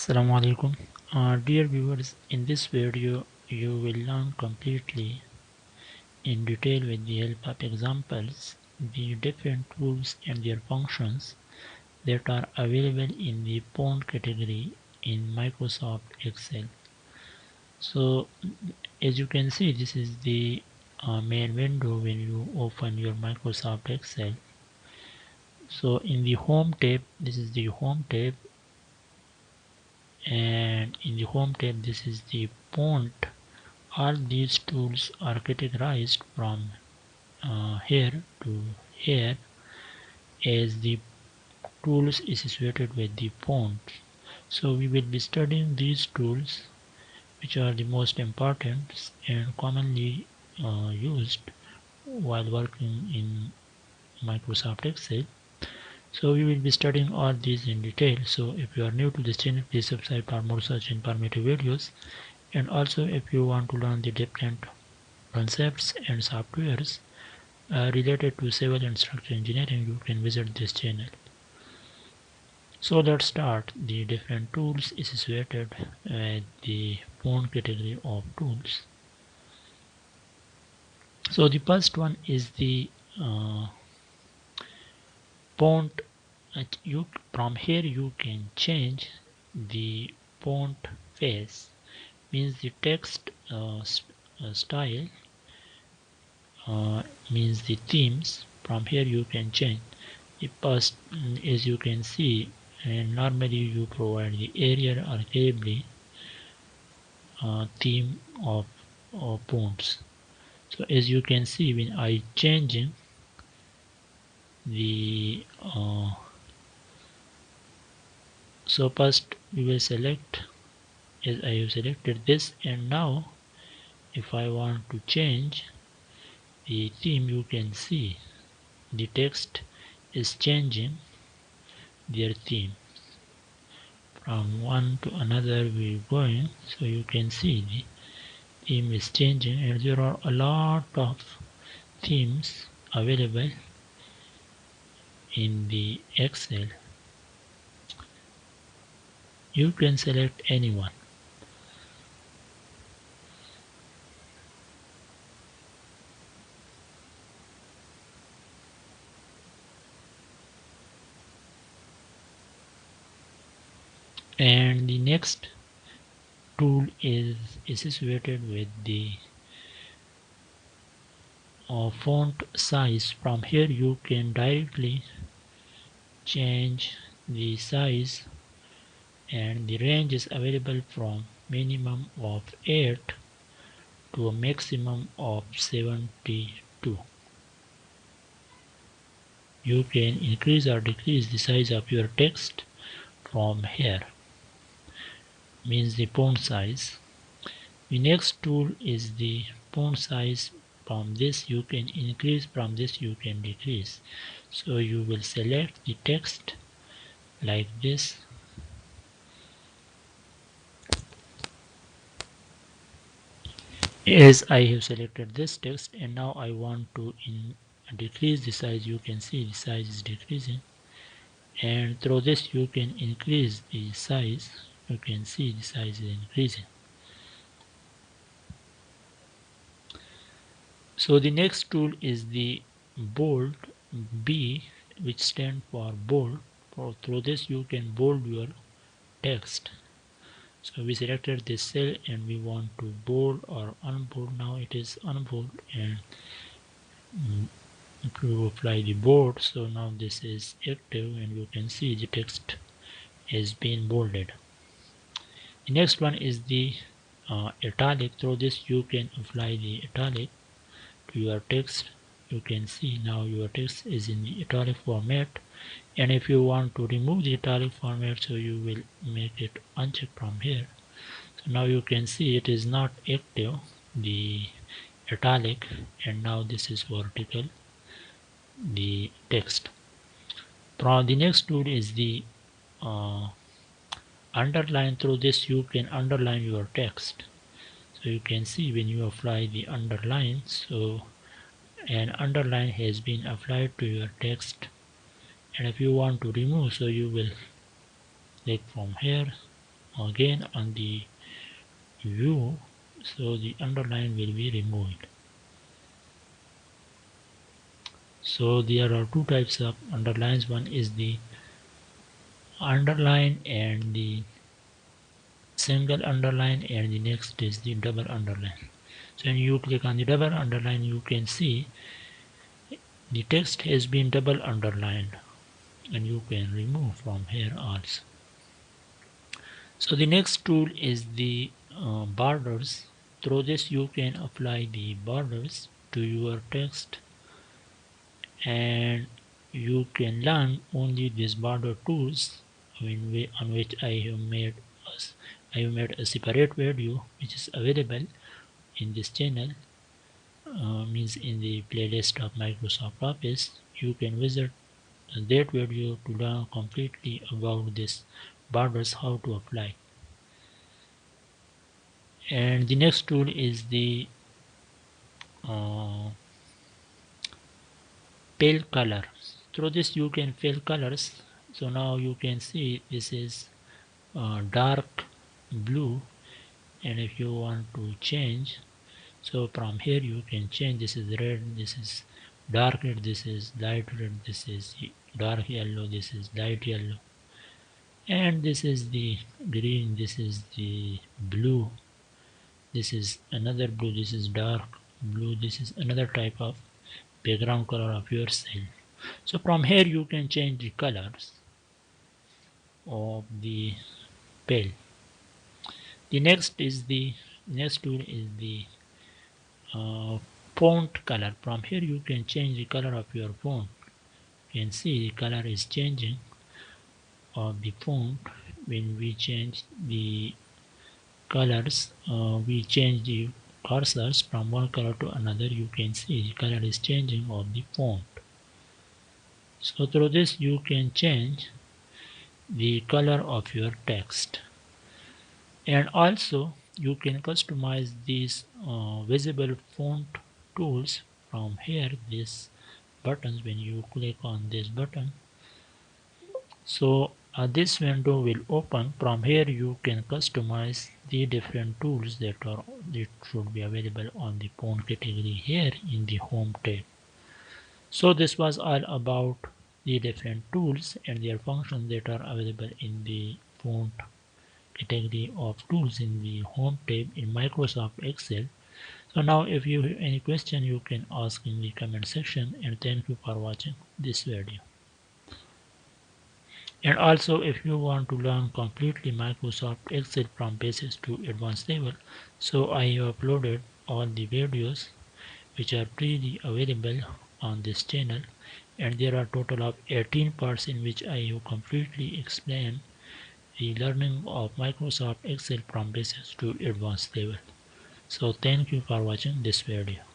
Assalamu alaikum. Dear viewers, in this video you will learn completely in detail with the help of examples the different tools and their functions that are available in the font category in Microsoft Excel. So as you can see, this is the main window when you open your Microsoft Excel. So in the home tab, this is the home tab, and in the home tab this is the font. All these tools are categorized from here to here as the tools is associated with the font. So we will be studying these tools, which are the most important and commonly used while working in Microsoft Excel. So we will be studying all these in detail. So if you are new to this channel, please subscribe for more such informative videos. And also if you want to learn the different concepts and softwares related to civil and structural engineering, you can visit this channel. So let's start the different tools associated with the font category of tools. So the first one is the font. From here you can change the font face, means the text style, means the themes. From here you can change the first, as you can see, and normally you provide the Arial or Calibri theme of fonts. So as you can see, when I changing the so first we will select, as I have selected this, and now if I want to change the theme, you can see the text is changing their theme. From one to another we're going, so you can see the theme is changing, and there are a lot of themes available in the Excel. You can select anyone. And the next tool is associated with the font size. From here you can directly change the size, and the range is available from minimum of 8 to a maximum of 72. You can increase or decrease the size of your text from here, means the font size. The next tool is the font size. From this you can increase, from this you can decrease. So you will select the text like this, as I have selected this text, and now I want to decrease the size. You can see the size is decreasing, and through this you can increase the size. You can see the size is increasing. So the next tool is the bold, B, which stands for bold. Through this you can bold your text. So we selected this cell and we want to bold or unbold. Now it is unbold, and if you apply the bold, so now this is active and you can see the text is being bolded. The next one is the italic. Through this you can apply the italic to your text. You can see now your text is in the italic format, and if you want to remove the italic format, so you will make it unchecked from here. So now you can see it is not active, the italic, and now this is vertical, the text. From the next tool is the underline. Through this you can underline your text. So you can see when you apply the underline, so an underline has been applied to your text, and if you want to remove, so you will click from here again on the view, so the underline will be removed. So there are two types of underlines. One is the underline and the single underline, and the next is the double underline. So when you click on the double underline, you can see the text has been double underlined, and you can remove from here also. So the next tool is the borders. Through this you can apply the borders to your text, and you can learn only these border tools on which I have made a separate video which is available in this channel, means in the playlist of Microsoft Office. You can visit that video to learn completely about this borders, how to apply. And the next tool is the uh, pale color. Through this you can fill colors. So now you can see this is dark blue, and if you want to change, so from here you can change. This is red, this is dark red, this is light red, this is dark yellow, this is light yellow, and this is the green, this is the blue, this is another blue, this is dark blue, this is another type of background color of your cell. So from here you can change the colors of the pale. The next tool is the font color. From here you can change the color of your font. You can see the color is changing of the font. When we change the colors, we change the cursors from one color to another, you can see the color is changing of the font. So through this you can change the color of your text, and also you can customize these visible font tools from here. These buttons, when you click on this button, so this window will open. From here you can customize the different tools that should be available on the font category here in the home tab. So this was all about the different tools and their functions that are available in the font category of tools in the home tab in Microsoft Excel. So now if you have any question, you can ask in the comment section, and thank you for watching this video. And also, if you want to learn completely Microsoft Excel from basics to advanced level, so I have uploaded all the videos which are freely available on this channel, and there are total of 18 parts in which I have completely explained the learning of Microsoft Excel from basics to advanced level. So thank you for watching this video.